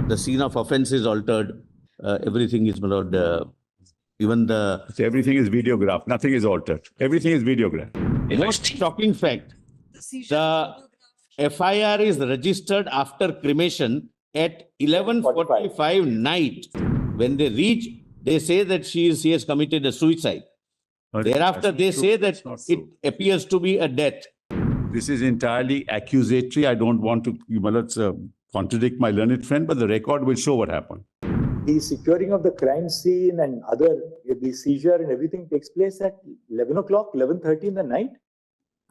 the scene of offence is altered. Everything is, my lord, even the... So everything is videographed. Nothing is altered. Everything is videographed. Most shocking fact, the FIR is registered after cremation at 11:45 night. When they reach, they say that she has committed a suicide. Thereafter, they say that it appears to be a death. This is entirely accusatory. I don't want to contradict my learned friend, but the record will show what happened. The securing of the crime scene and the seizure and everything takes place at 11 o'clock, 11:30 in the night?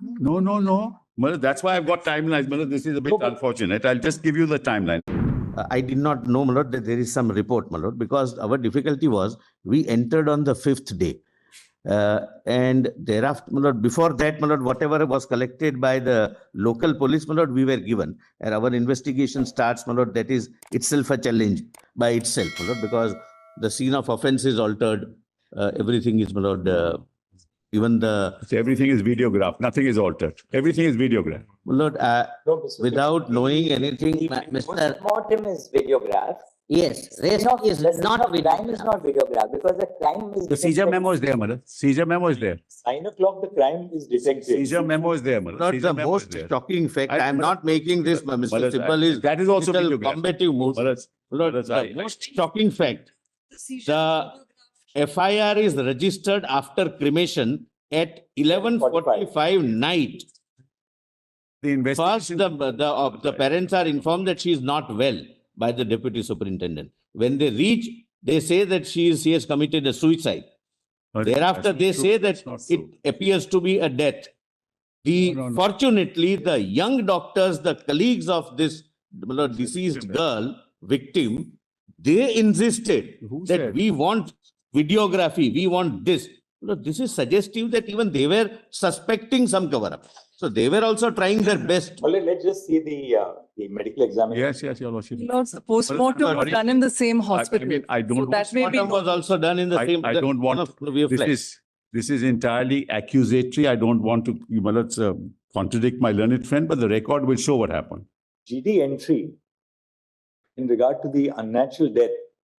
No. Well, that's why I've got timelines. Well, this is a bit unfortunate. I'll just give you the timeline. I did not know, my lord, that there is some report, my lord, because our difficulty was we entered on the 5th day. And thereafter, my lord, before that, my lord, whatever was collected by the local police, my lord, we were given. And our investigation starts, my lord, that is itself a challenge by itself, my lord, because the scene of offence is altered. Everything is, my lord, even the... So everything is videographed. Nothing is altered. Everything is videographed. My lord, without knowing anything, Mr. Postmortem is videographed. Yes, rest is not crime is not videographed because the crime is The seizure memo is there, mother. Seizure memo is there. 9 o'clock, the crime is detected. Seizure memo is there, mother. Not the most shocking fact. I am not making this, Mr. Simple is that is also combative moves. The most shocking fact, the FIR is registered after cremation at 11:45 night. The investigation. First, the parents are informed that she is not well by the deputy superintendent. When they reach, they say that she has committed a suicide. Thereafter, they say that it appears to be a death. Fortunately, the young doctors, the colleagues of this deceased girl, victim, they insisted that we want videography, we want this. This is suggestive that even they were suspecting some cover-up. So they were also trying their best. Well, let's just see the medical examination. Yes, Your Lordship. Lord's postmortem was done in the same hospital. I don't. So that may be. Postmortem was also done in the same. I don't want. This is entirely accusatory. I don't want to contradict my learned friend, but the record will show what happened. GD entry in regard to the unnatural death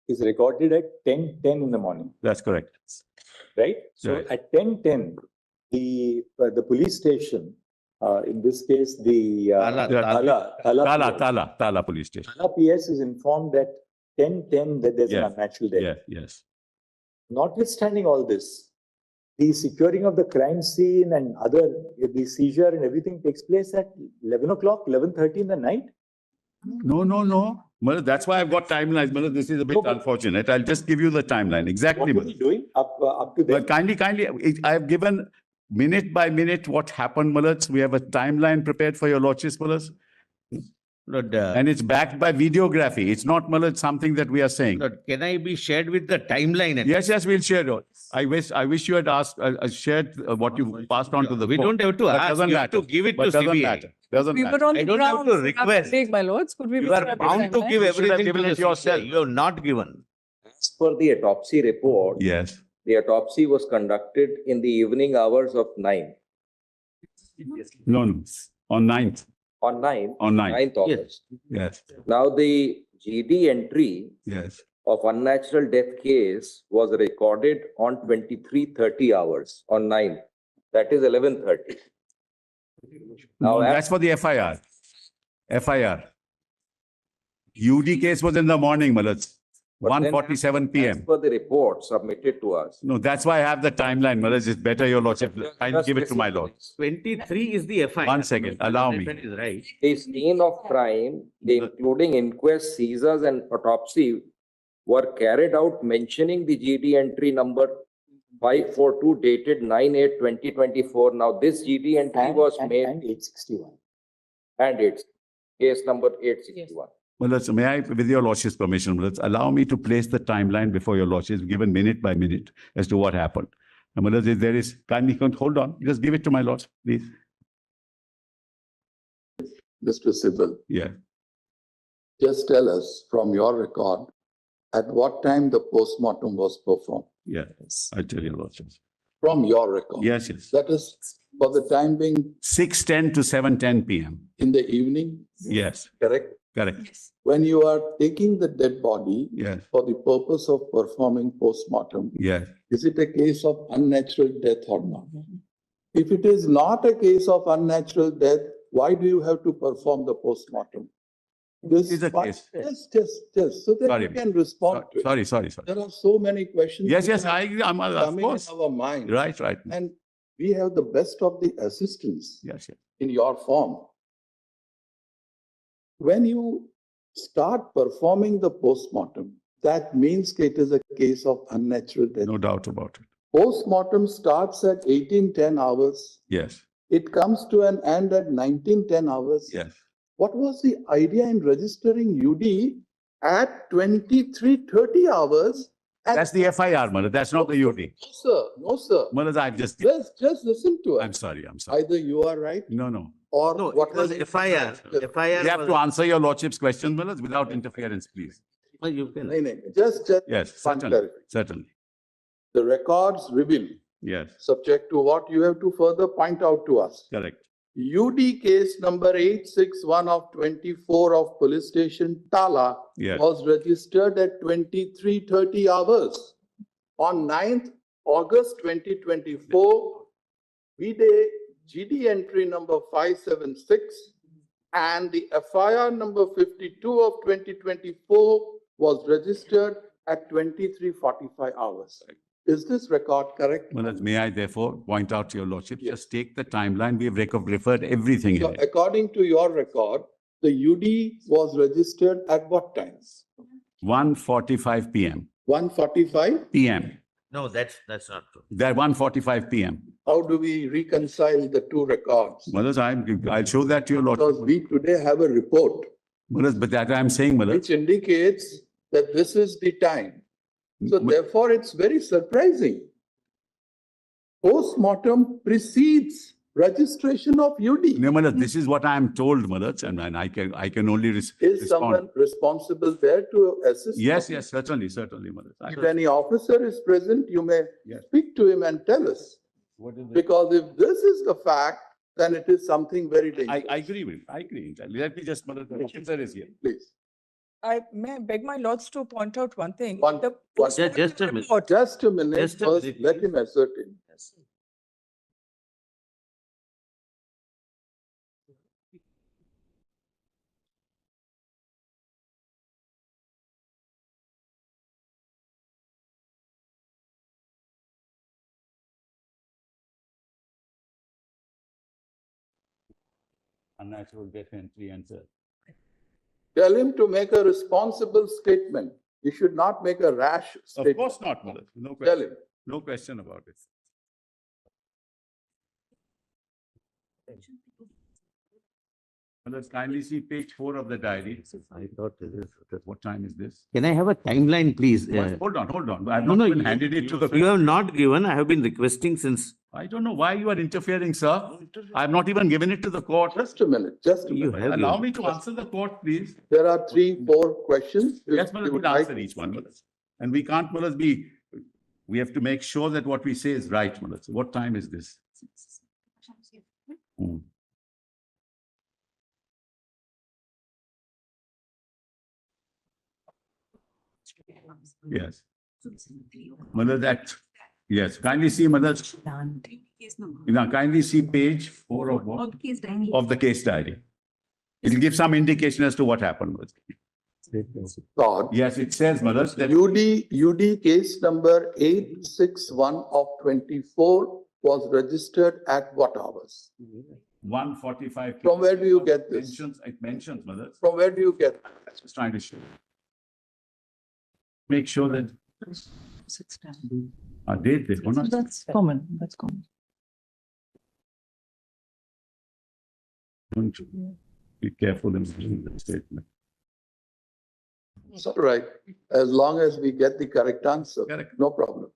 is recorded at 10:10 in the morning. That's correct. Right? So Right. at 10:10, the police station, in this case, the Tala police station. Tala PS is informed that 10:10 that there's an unnatural death. Yes. Notwithstanding all this, the securing of the crime scene and the seizure and everything takes place at 11 o'clock, 11:30 in the night? No. Well, that's why I've got timelines. Well, this is a bit unfortunate. I'll just give you the timeline. Exactly. What were you doing up to Well, then? kindly, I have given minute by minute what happened, Mullahs. We have a timeline prepared for your lordships, Mullahs. And it's backed by videography. It's not, Mullahs, something that we are saying. Can I be shared with the timeline? Yes, we'll share it. I wish you had asked, shared what you passed on to the We don't have to ask. You have to give it to CBI. We were on I the don't have ground. to request. My lords, could we You are bound to give everything given to it the yourself. CBI. You have not given. As per the autopsy report, Yes. the autopsy was conducted in the evening hours of 9. No. On 9th. On 9? On 9th. 9th August. Yes. Now the GD entry Yes. of unnatural death case was recorded on 23:30 hours on 9th. That is 11:30. No, Now, that's for the FIR. FIR. UD case was in the morning, Mullahs. But then 1:47 as p.m. per the report submitted to us. No, that's why I have the timeline, Mullahs. It's better, your lordship. I'll give it to my lord. 23 is the FIR. 1 second, allow me. That is right. The scene of crime, including inquest, seizures, and autopsy, were carried out mentioning the GD entry number 542 dated 9/8/2024. Now, this GD entry was made And 861. and it's case number 861. Mullahs, may I, with your lordship's permission, Mullahs, allow me to place the timeline before your lordship, given minute by minute as to what happened. And Mullahs, if there is, kindly hold on, just give it to my lords, please. Mr. Sibbal, Yeah. just tell us from your record at what time the postmortem was performed. Yes, I tell your lordships. From your record. Yes. That is for the time being 6:10 to 7:10 p.m. in the evening, Yes. correct? Correct. Yes. When you are taking the dead body Yes. for the purpose of performing postmortem, Yes. is it a case of unnatural death or not? If it is not a case of unnatural death, why do you have to perform the postmortem? This Is a case. Yes, so that Sorry. you can respond to it. Sorry. There are so many questions. Yes, which yes, are I agree. Of coming in course. our mind. Right. And we have the best of the assistance Yes. in your form. When you start performing the postmortem, that means it is a case of unnatural death. No doubt about it. Postmortem starts at 18:10 hours. Yes. It comes to an end at 19:10 hours. Yes. What was the idea in registering UD at 23:30 hours? That's the FIR, Mother. That's not the UD. No, sir. Mother, I've just. Just listen to us. I'm sorry. Either you are right No. or No, it what was FIR. FIR. You have to answer your lordship's question, Mother, without interference, please. No, you can. No. Just Yes, one certainly. The records reveal, Yes, subject to what you have to further point out to us. correct. UD case number 861 of 24 of police station Tala Yes. was registered at 23:30 hours. On 9th August 2024, V-Day GD entry number 576 and the FIR number 52 of 2024 was registered at 23:45 hours. Is this record correct? Mother, may I therefore point out to your lordship, Yes. just take the timeline. We have referred everything So in it. according to your record, the UD was registered at what times? 1:45 p.m. 1:45? PM. No, that's not true. That 1:45 p.m. How do we reconcile the two records? Mothers, I'll show that to your Because lordship. we today have a report Mothers, but that I'm saying, Mother. which indicates that this is the time. So But- therefore, it's very surprising. Postmortem precedes registration of UD. No, Mother, this is what I'm told, Mother, and I can only Is respond. someone responsible there to assist? Yes, certainly, Mother. If any officer is present, you may Yes. speak to him and tell us. What is it? Because if this is the fact, then it is something very dangerous. I agree with you. I agree. Let me just, Mother, the officer is here. Please, I may beg my lords to point out one thing. One- The one- postmortem Just a minute. report- just a minute, Just a first minute, let please. him ascertain. Unnatural death entry answer. Tell him to make a responsible statement. He should not make a rash Of statement. course not, Mother. No Tell question. him. No question about it. Mother, kindly see page 4 of the diary. I thought this is. What time is this? Can I have a timeline, please? Hold on. I've No, not no, even you- handed it to the. You have not given. I have been requesting since. I don't know why you are interfering, sir. I've not even given it to the court. Just a minute, just a You minute. have. Allow given. me to answer the court, please. There are 3-4 questions. Yes, We Mother, would we'll like- answer each one, Mother. And we can't, Mother, we have to make sure that what we say is right, Mother. So what time is this? Hmm. Yes. Mother, yes, kindly see, Mother, now kindly see page 4 of what? Of the case diary. It'll give some indication as to what happened. Mother. Thought. Yes, it says, Mother, that UD case number 861 of 24 was registered at what hours? 1:45. From where do you get this? It mentions, Mother. From where do you get? Just trying to show. Make sure that. Date this one. That's common, that's common. Don't you? Be careful in the statement. It's all right, as long as we get the correct answer, Correct. no problem.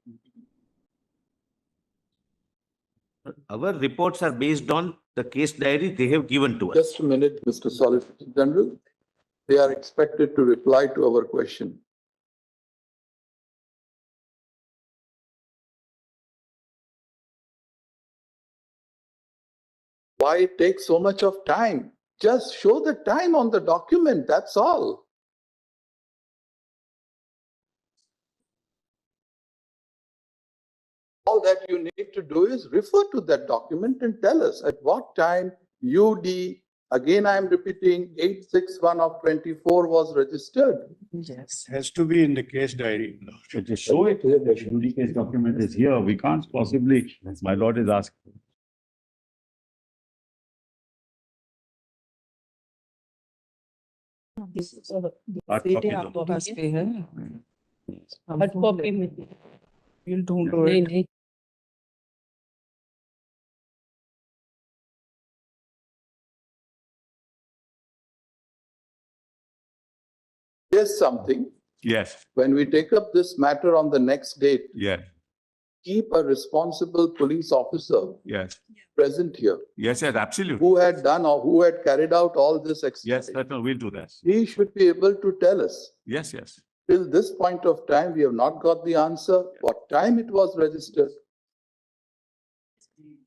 Our reports are based on the case diary they have given to us. Just a minute, Mr. Solicitor General. They are expected to reply to our question. Why it takes so much of time? Just show the time on the document, that's all. All that you need to do is refer to that document and tell us at what time UD, again I am repeating, 861 of 24 was registered. Yes. Has to be in the case diary. Just show it. The UD case document is here. We can't possibly, my lord is asking. Hard copy सीधे दो। आपके पास पे है heard copy में you'll don't do नहीं it नहीं Here's something, Yes, when we take up this matter on the next date, yes, keep a responsible police officer yes, present here yes, absolutely. who had done or who had carried out all this Yes, exercise. no, we'll do that. He should be able to tell us. Yes, yes. Till this point of time, we have not got the answer, what time it was registered.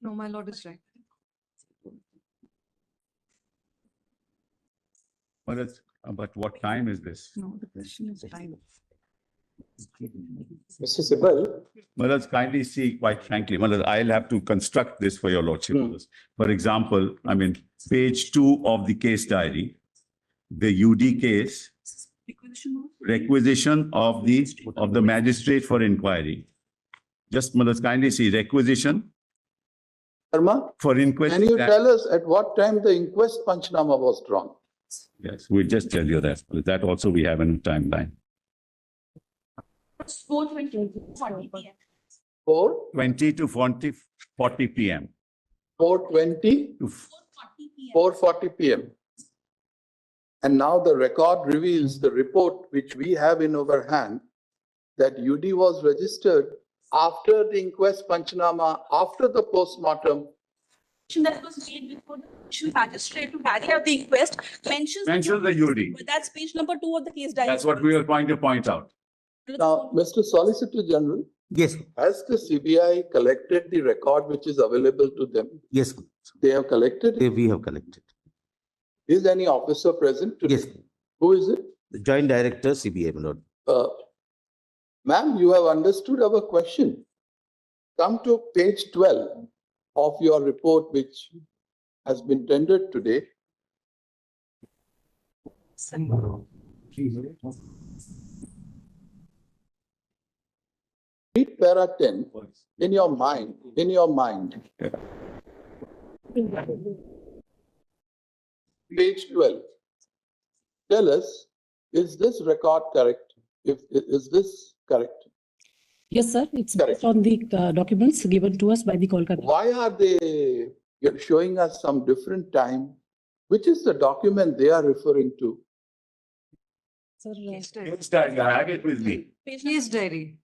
no my lord is right But what time is this? no the question is time Mr. Sibal, Let's kindly see, quite frankly, I'll have to construct this for your lordship. For example, I mean, page 2 of the case diary, the UD case, requisition of the magistrate for inquiry. Just kindly see requisition Sharma, for inquest. can you tell us at what time the inquest Panchnama was drawn? Yes, we'll just tell you that. That also we have in a timeline. 4:20 20 to 40 p.m. 4:20, to 4:40 p.m. And now the record reveals the report which we have in our hand that UD was registered after the inquest Panchnama, after the postmortem. that was made before the judicial magistrate to carry out the inquest mentions Mention the UD. but that's page number 2 of the case diary. That's what we were going to point out. Now, Mr. Solicitor General, Yes, has the CBI collected the record which is available to them? yes, They have collected it? we have collected. Is any officer present today? Yes, Who is it? the Joint Director, CBI, my lord. Ma'am, you have understood our question. Come to page 12 of your report which has been tendered today. Read para 10 in your mind, Page 12. Tell us, is this record correct? Is this correct? Yes, sir. It's Correct. based on the documents given to us by the Kolkata. Why are they showing us some different time? Which is the document they are referring to? Sir, Case diary, I have it with me. case diary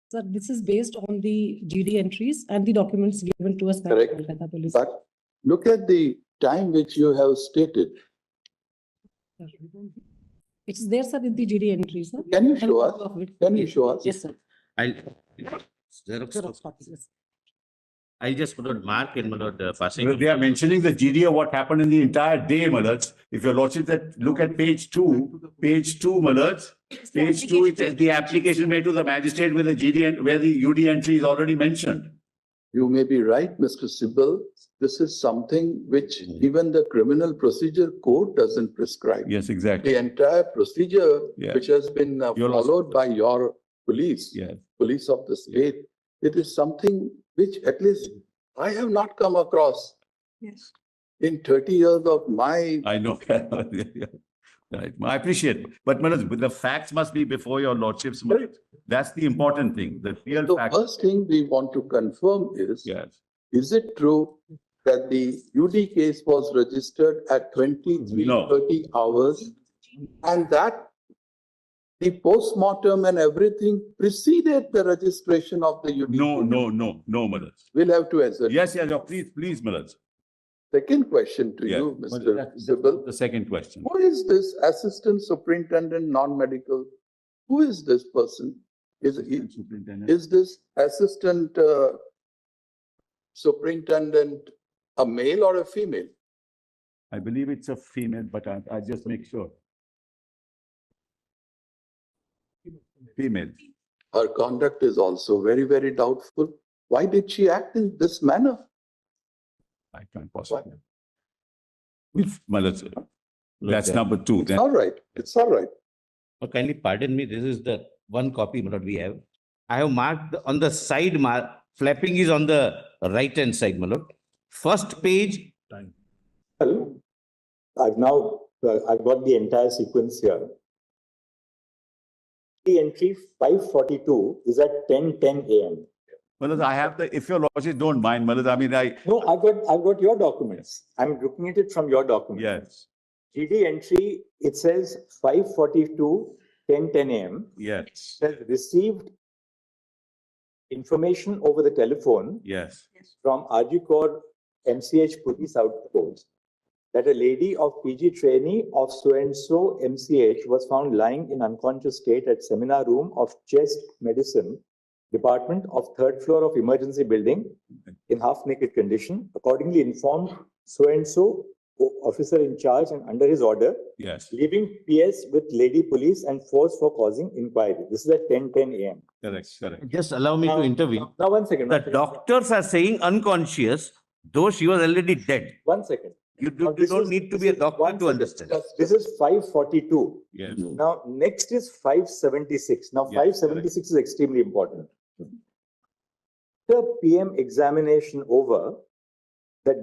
sir, this is based on the GD entries and the documents given to us by the Correct. Kolkata Police. But look at the time which you have stated. It's there, sir, in the GD entries, sir. Can you show us? Of it. Can you show us? Yes, sir. I'll Xerox copy, yes. I just put a mark in, my lord, passing. They are mentioning the GD of what happened in the entire day, Malaj. If your lordship that look at page 2, Malaj, page 2, it is the application made to the magistrate with the GD and where the UD entry is already mentioned. You may be right, Mr. Sibal. This is something which even the criminal procedure code doesn't prescribe. Yes, exactly. The entire procedure Yeah. which has been Your followed by your police, Yeah. police of the state, it is something which at least I have not come across yes in 30 years of my. I know. Right. I appreciate it. But Manoj, the facts must be before your lordships. Manoj. That's the important thing. The real The fact. first thing we want to confirm is, Yes. is it true that the UD case was registered at 23:30 hours and that the postmortem and everything preceded the registration of the UD? No, case? no, Manoj. We'll have to answer. Yes, please, Manoj. Second question to Yeah. you, But Mr. that's Sibal. the second question. Who is this assistant superintendent non-medical? Who is this person? Is this assistant superintendent a male or a female? I believe it's a female, but I just make sure. Female. Her conduct is also very, very doubtful. Why did she act in this manner? I can't possibly. Well, that's Okay. number two. It's Then all right. It's all right. Kindly pardon me, this is the one copy my lord we have. I have marked on the side, flapping is on the right hand side, my lord. First page, Well, I've got the entire sequence here. The entry 542 is at 10:10 a.m. Malad, I have the, if your lordship don't mind, Malad, I mean, No, I've got your documents. I'm looking at it from your documents. yes, GD entry, it says 542, 10:10 a.m. yes, Says received information over the telephone yes, from RG Corps MCH Police Outpost that a lady of PG trainee of so-and-so MCH was found lying in unconscious state at seminar room of chest medicine department of third floor of emergency building in half naked condition. Accordingly informed so-and-so officer in charge and under his order, yes, leaving PS with lady police and force for causing inquiry. This is at 10:10 a.m. correct. just allow me to intervene. Now, one second. The doctors are saying unconscious, though she was already dead. 1 second. You Now, this don't is- need to this be a is doctor one to second. understand. This is 542. Yes, Now, next is 576. Now, Yes, 576 is extremely important. The PM examination over, the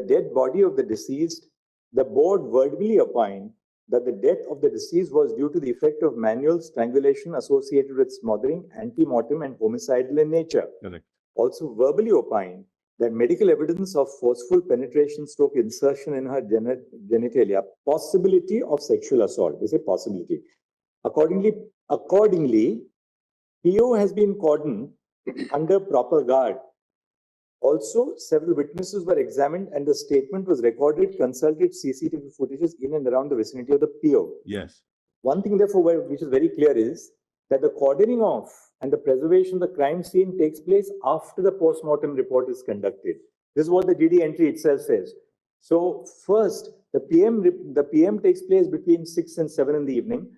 dead body of the deceased, the board verbally opined that the death of the deceased was due to the effect of manual strangulation associated with smothering, ante-mortem, and homicidal in nature. correct. Also verbally opined that medical evidence of forceful penetration stroke insertion in her genitalia, possibility of sexual assault. They say possibility. Accordingly, PO has been cordoned under proper guard. Also, several witnesses were examined and the statement was recorded, consulted CCTV footages in and around the vicinity of the PO. Yes, One thing, therefore, which is very clear is that the cordoning off and the preservation of the crime scene takes place after the post-mortem report is conducted. This is what the GD entry itself says. So first, the PM takes place between 6 and 7 in the evening,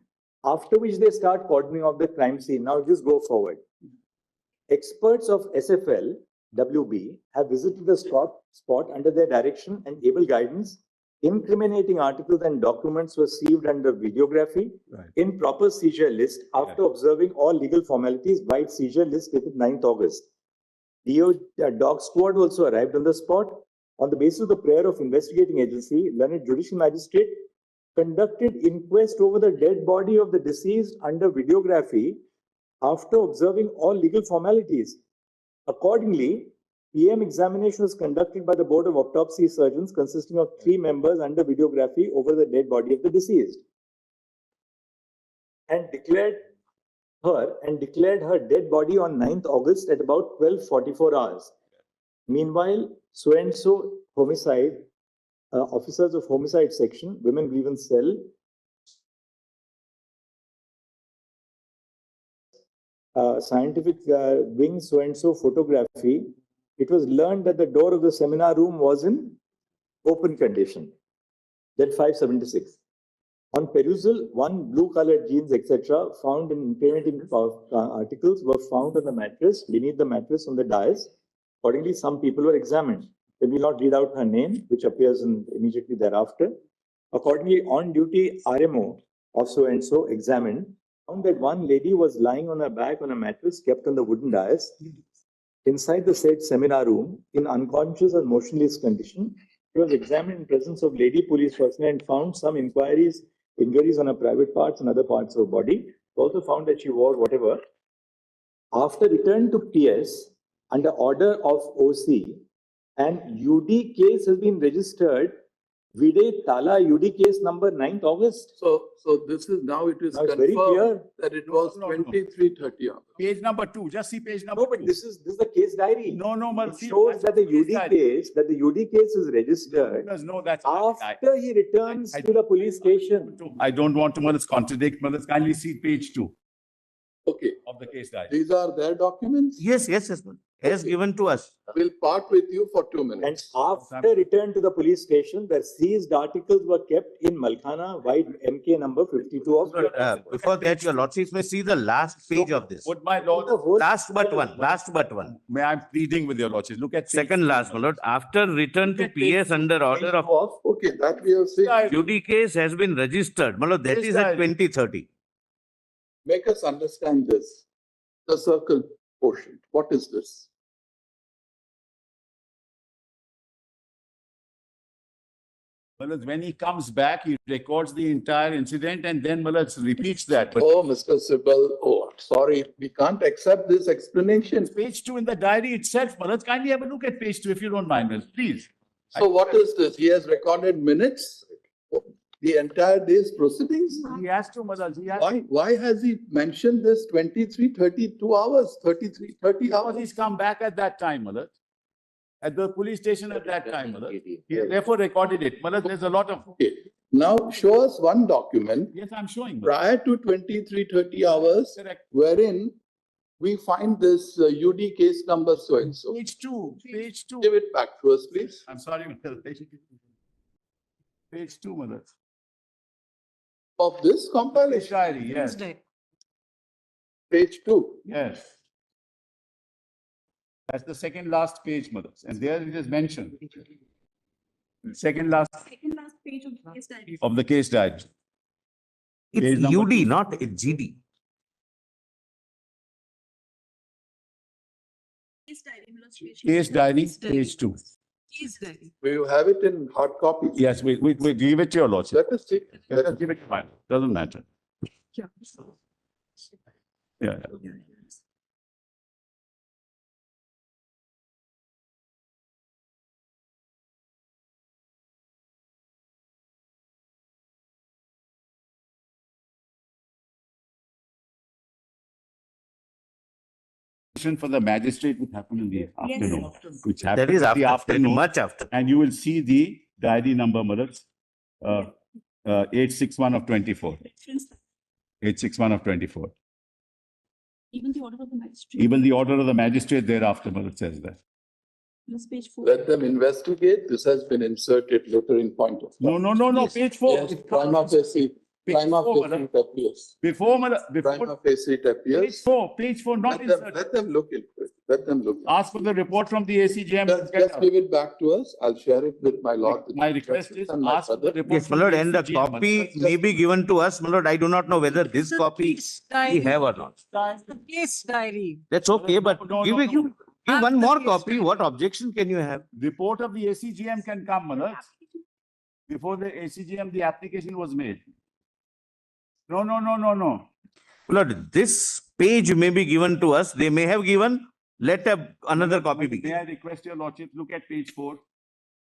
after which they start cordoning off the crime scene. Now just go forward. Experts of SFL, WB, have visited the spot under their direction and able guidance. Incriminating articles and documents were received under videography right. in proper seizure list after observing all legal formalities by seizure list dated 9th August. Dog squad also arrived on the spot. On the basis of the prayer of investigating agency, learned judicial magistrate conducted inquest over the dead body of the deceased under videography after observing all legal formalities. Accordingly, PM examination was conducted by the Board of Autopsy Surgeons consisting of 3 members under videography over the dead body of the deceased and declared her dead body on 9th August at about 12:44 hours. Meanwhile, so-and-so homicide, officers of homicide section, women grievance cell, scientific wing so-and-so photography, it was learned that the door of the seminar room was in open condition. Then 576. On perusal, 1 blue-colored jeans, etc., found in incriminating articles were found on the mattress, beneath the mattress on the dais. Accordingly, some people were examined. They will not read out her name, which appears immediately thereafter. Accordingly, on-duty RMO of so-and-so examined, found that one lady was lying on her back on a mattress kept on the wooden dais inside the said seminar room in unconscious and motionless condition. She was examined in presence of lady police personnel and found some injuries on her private parts and other parts of her body. Also found that she wore whatever. After return to PS under order of OC, and UD case has been registered. Vide Tala UD case number 9th August. So this is now it is Now it's very confirmed clear. that it was No. 23:30. Page number 2, just see page number No, but 2. this is the case diary. No, It shows that the UD case is registered No, that's after he returns to the police station. I don't want to contradict, kindly see page 2. Okay, of the case diary. these are their documents. Yes, yes, yes, my lord. As given to us. We'll part with you for 2 And minutes. after return to the police station, the seized articles were kept in Malkhana, white MK number 52 of. Before that, your lordship may see the last page of this. Would my lord, The whole- Last but one. may I pleading with your lordship, look at. page Second two, last, my lord. After return to Look at page PS under order of Okay, that we have seen. UD case has been registered. My lord, that Yes, is at sir. 2030. Make us understand this. The circle portion. What is this? Malad, when he comes back, he records the entire incident and then Malad repeats that. But Oh, Mr. Sibal, oh, sorry, we can't accept this explanation. page 2 in the diary itself, Malad, kindly have a look at page 2 if you don't mind, Malad, please. So what is this? He has recorded minutes? The entire day's proceedings? He has to, Malad, he has Why has he mentioned this 23, 32 hours, 33, 30 because hours? he's come back at that time, Malad. At the police station at that time, Malad. He therefore recorded it. Malad, there's a lot of, Okay. Now show us one document yes, I'm showing. Malad. prior to 23, 30 hours Correct. wherein we find this UD case number so and so. Page 2, page 2. Give it back to us, please. I'm sorry, Malad. Page 2, Malad. Of this Page compilation, diary, yes, page 2. yes. That's the second last page, Malad. And there it is mentioned. Second last Second last page of the case diary. of the case diary. Page It's number UD, not GD. Case diary, my lord's page. Case diary, page 2. Case diary. We have it in hard copy. Yes, we give it to your lordship. Let us see. Let us give it to mine. Doesn't matter. Yeah. Yeah. For the magistrate which happened in the afternoon, which That happened is in after, the that is afternoon, much after. and you will see the diary number, Malad, 861 of 24. 861 of 24. Even the order of the magistrate. Even the order of the magistrate thereafter, Malad, says that. Plus page 4. Let them investigate. This has been inserted later in point of. No, page 4. Yes, prima facie, prima four, facie it appears. Before, Malad, Prima before, facie it appears. page 4, not inserted. Let them look into it. Let them look. Ask for the report from the ACGM. Just give it back to us. I'll share it with my lord. My request is and my ask for the brother. report. Yes, my from lord, the and the ACGM. copy may be given to us, my lord. I do not know whether this copy we have or not. The case diary. That's okay, but No, give no, it, no. give one the more case copy. What objection can you have? Report of the ACGM can come, Malad. Before the ACGM, the application was made. No. Lord, this page may be given to us. They may have given. Let another copy be May given. I request your lordship, look at page 4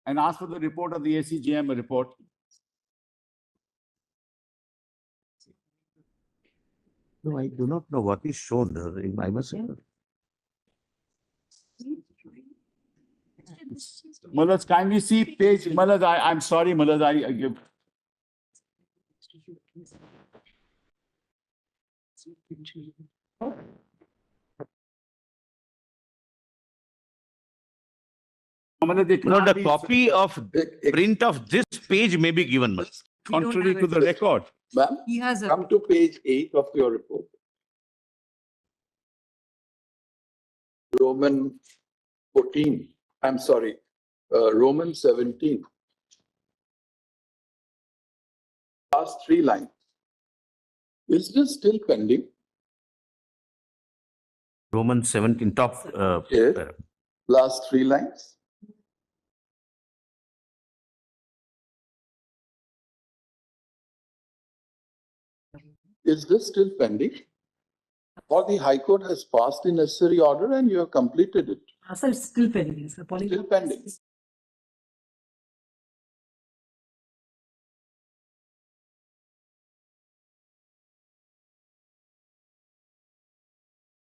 and ask for the report of the ACGM report. No, I do not know what is shown. I must say. Malad, kindly see page, Malad, I'm sorry, Malad, I give. Malad, it No, can't the be copy of print of this page may be given, my lord. contrary to the record. Ma'am, He has a. come to page 8 of your report. Roman 14, I'm sorry, Roman 17. Last 3 lines. Is this still pending? Roman 17, top. Yes. paragraph. Last 3 lines. Is this still pending? Or the High Court has passed the necessary order and you have completed it? Sir, it's still pending, sir. Still pending.